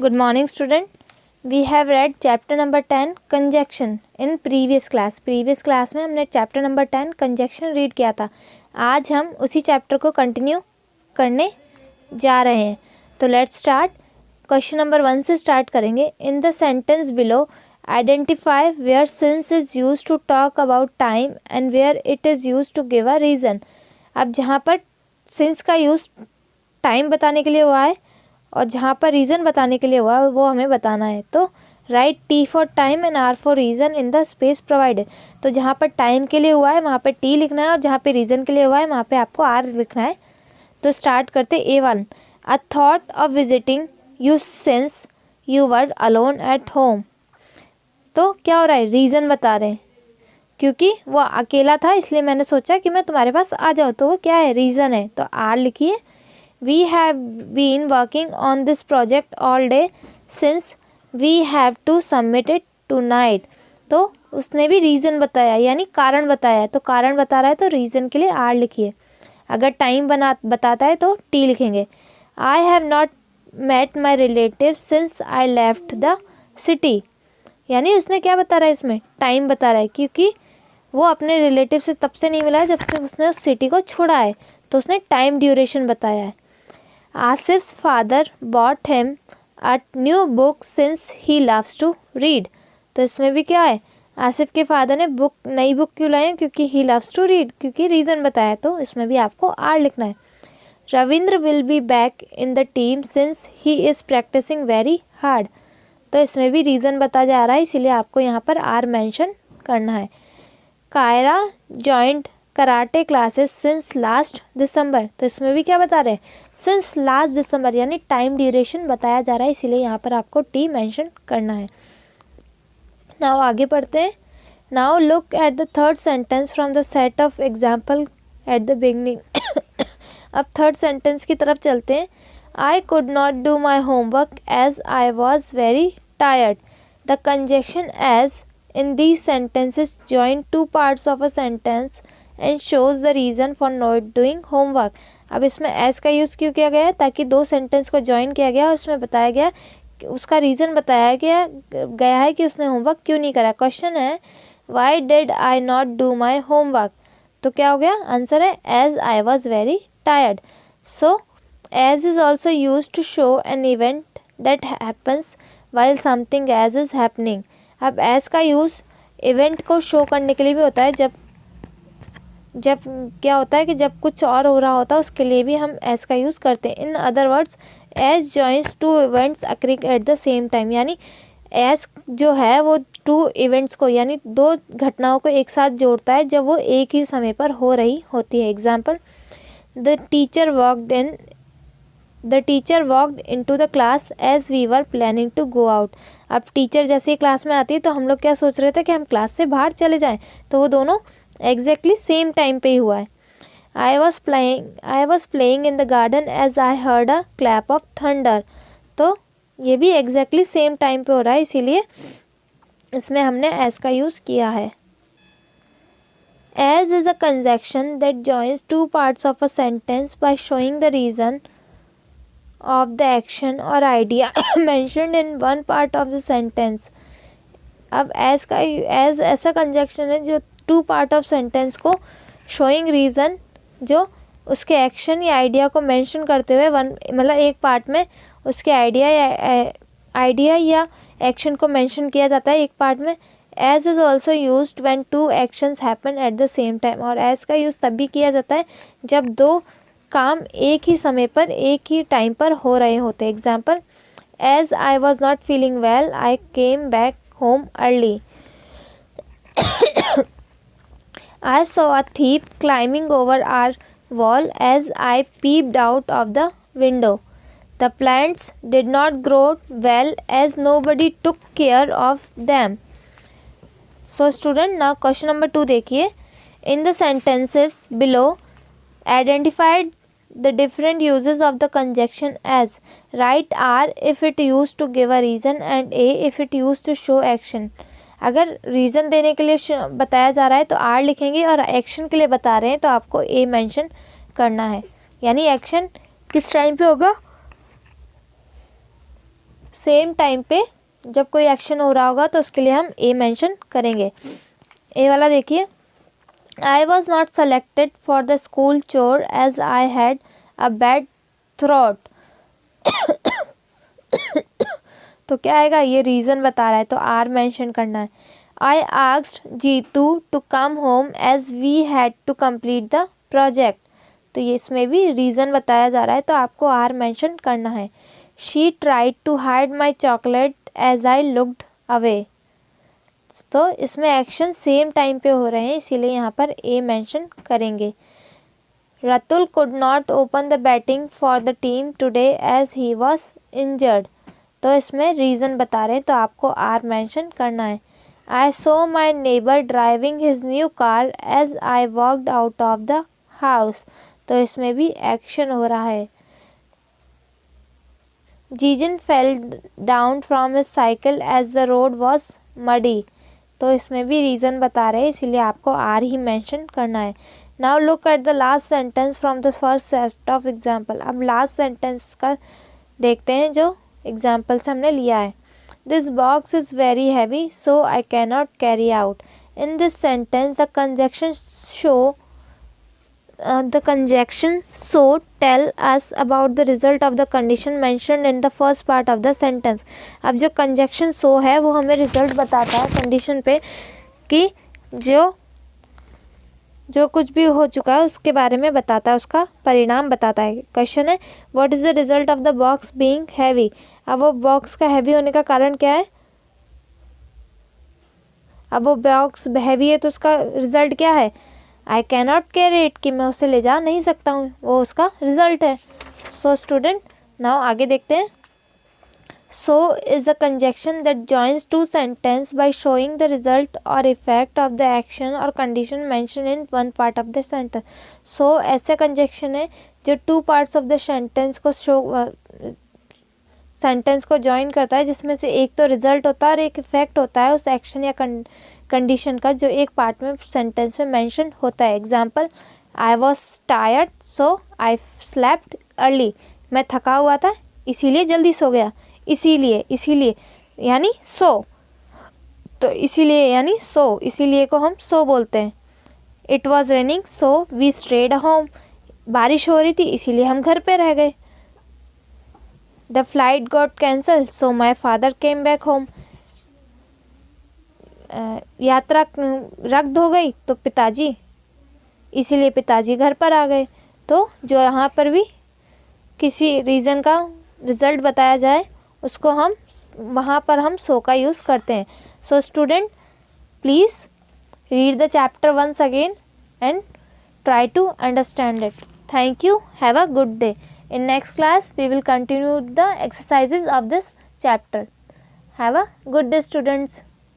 Good morning, student. We have read chapter number 10 conjunction in previous class. Previous class में हमने chapter number 10 conjunction read किया था. आज हम उसी chapter को continue करने जा रहे हैं. तो let's start. Question number 1 से start करेंगे. In the sentence below, identify where since is used to talk about time and where it is used to give a reason. अब जहाँ पर since का use टाइम बताने के लिए हुआ है और जहाँ पर रीज़न बताने के लिए हुआ है वो हमें बताना है. तो write T for time and R for reason in the space provided. तो जहाँ पर टाइम के लिए हुआ है वहाँ पे टी लिखना है और जहाँ पे रीज़न के लिए हुआ है वहाँ पे आपको आर लिखना है. तो स्टार्ट करते A1. A thought of visiting you since you were alone at home. तो क्या हो रहा है, रीज़न बता रहे हैं क्योंकि वो अकेला था इसलिए मैंने सोचा कि मैं तुम्हारे पास आ जाऊँ. तो वो क्या है, रीज़न है. तो आर लिखिए. We have been working on this project all day since we have to submit it tonight. तो उसने भी रीज़न बताया यानी कारण बताया है. तो कारण बता रहा है तो रीज़न के लिए आर लिखिए. अगर टाइम बताता है तो टी लिखेंगे. I have not met my relatives since I left the city. यानी उसने क्या बता रहा है, इसमें टाइम बता रहा है क्योंकि वो अपने रिलेटिव से तब से नहीं मिला है जब से उसने उस सिटी को छोड़ा है. तो उसने टाइम ड्यूरेशन बताया है. Asif's father bought him a new book since he loves to read. तो इसमें भी क्या है, आसिफ के फादर ने नई बुक क्यों लाए, क्योंकि he loves to read, क्योंकि रीज़न बताया. तो इसमें भी आपको आर लिखना है. Ravindra will be back in the team since he is practicing very hard. तो इसमें भी रीज़न बता जा रहा है इसीलिए आपको यहाँ पर आर मेंशन करना है. Kiara joined karate classes since last December. तो इसमें भी क्या बता रहे हैं, सिंस लास्ट दिसंबर यानी टाइम ड्यूरेशन बताया जा रहा है इसीलिए यहाँ पर आपको टी मेंशन करना है. नाउ आगे पढ़ते हैं. Now look at the third sentence from the set of example at the beginning. अब थर्ड सेंटेंस की तरफ चलते हैं. I could not do my homework as I was very tired. The conjunction as in these sentences join two parts of a sentence and shows the reason for not doing homework. अब इसमें as का use क्यों किया गया है, ताकि दो sentence को ज्वाइन किया गया और उसमें बताया गया कि उसका रीज़न बताया गया है कि उसने होमवर्क क्यों नहीं करा. क्वेश्चन है why did I not do my homework. तो क्या हो गया, आंसर है as I was very tired. So as is also used to show an event that happens while something as is happening. अब एस का use event को show करने के लिए भी होता है. जब क्या होता है कि जब कुछ और हो रहा होता है उसके लिए भी हम एस का यूज़ करते हैं. In other words as joins two events occurring at the same time. यानी एस जो है वो टू इवेंट्स को यानी दो घटनाओं को एक साथ जोड़ता है जब वो एक ही समय पर हो रही होती है. Example, the teacher walked into the class as we were planning to go out. अब टीचर जैसे ही क्लास में आती है तो हम लोग क्या सोच रहे थे कि हम क्लास से बाहर चले जाएं. तो वो दोनों एग्जैक्टली सेम टाइम पे ही हुआ है. I was playing in the garden as I heard a clap of thunder. तो ये भी एग्जैक्टली सेम टाइम पे हो रहा है इसीलिए इसमें हमने एज का यूज़ किया है. As is a conjunction that joins two parts of a sentence by showing the reason of the action or idea mentioned in one part of the sentence. अब as ऐसा कंजक्शन है जो two part of sentence को showing reason जो उसके action या idea को mention करते हुए मतलब एक पार्ट में उसके आइडिया या एक्शन को मेंशन किया जाता है एक पार्ट में. as is also used when two actions happen at the same time. और as का यूज़ तब भी किया जाता है जब दो काम एक ही समय पर एक ही टाइम पर हो रहे होते. Example, as I was not feeling well I came back home early. I saw a thief climbing over our wall as I peeped out of the window. The plants did not grow well as nobody took care of them. So student, now question number 2 देखिए. In the sentences below identified the different uses of the conjunction as. Write R if it used to give a reason and A if it used to show action. अगर reason देने के लिए बताया जा रहा है तो आर लिखेंगे और एक्शन के लिए बता रहे हैं तो आपको ए मेंशन करना है. यानी एक्शन किस टाइम पे होगा, सेम टाइम पे जब कोई एक्शन हो रहा होगा तो उसके लिए हम ए मेंशन करेंगे। ए वाला देखिए, I was not selected for the school choir as I had a bad throat. तो क्या आएगा, ये रीज़न बता रहा है तो आर मेंशन करना है। I asked Jeetu to come home as we had to complete the project. तो ये इसमें भी रीज़न बताया जा रहा है तो आपको आर मेंशन करना है। She tried to hide my chocolate as I looked away. तो इसमें एक्शन सेम टाइम पे हो रहे हैं इसीलिए यहाँ पर ए मेंशन करेंगे। Ratul could not open the batting for the team today as he was injured. तो इसमें रीज़न बता रहे हैं तो आपको आर मेंशन करना है। I saw my neighbour driving his new car as I walked out of the house. तो इसमें भी एक्शन हो रहा है। Jason fell down from his cycle as the road was muddy. तो इसमें भी रीज़न बता रहे हैं इसीलिए आपको आर ही मेंशन करना है। Now look at the last sentence from the first set of example. अब लास्ट सेंटेंस का देखते हैं जो एग्जाम्पल्स हमने लिया है। This box is very heavy so I cannot carry out. In this sentence the conjunction show the conjunction so tell us about the result of the condition mentioned in the first part of the sentence। अब जो conjunction so है वो हमें result बताता है condition पे कि जो कुछ भी हो चुका है उसके बारे में बताता है, उसका परिणाम बताता है। क्वेश्चन है what is the result of the box being heavy. अब वो बॉक्स का हैवी होने का कारण क्या है, अब वो बॉक्स हैवी है तो उसका रिजल्ट क्या है, आई कैनॉट कैरी इट, कि मैं उसे ले जा नहीं सकता हूँ, वो उसका रिजल्ट है। सो स्टूडेंट नाउ आगे देखते हैं। So is a conjunction that joins two sentence by showing the result और इफेक्ट ऑफ द एक्शन और condition mention in one part of the sentence. So ऐसे कंजक्शन है जो two parts of the sentence को sentence को join करता है, जिसमें से एक तो रिजल्ट होता है और एक इफेक्ट होता है उस एक्शन या कंडीशन का जो एक पार्ट में सेंटेंस में मेंशन होता है। Example, I was tired so I slept early. मैं थका हुआ था इसीलिए जल्दी सो गया। इसीलिए यानी सो, तो इसीलिए यानी सो, इसीलिए को हम सो बोलते हैं। It was raining so we stayed home. बारिश हो रही थी इसीलिए हम घर पे रह गए। The flight got cancel so my father came back home. यात्रा रद्द हो गई तो पिताजी, इसीलिए पिताजी घर पर आ गए। तो जो यहाँ पर भी किसी रीज़न का रिज़ल्ट बताया जाए उसको हम वहाँ पर हम सो का यूज़ करते हैं। So student please read the chapter once again and try to understand it. Thank you. Have a good day. In next class, we will continue the exercises of this chapter. Have a good day, students.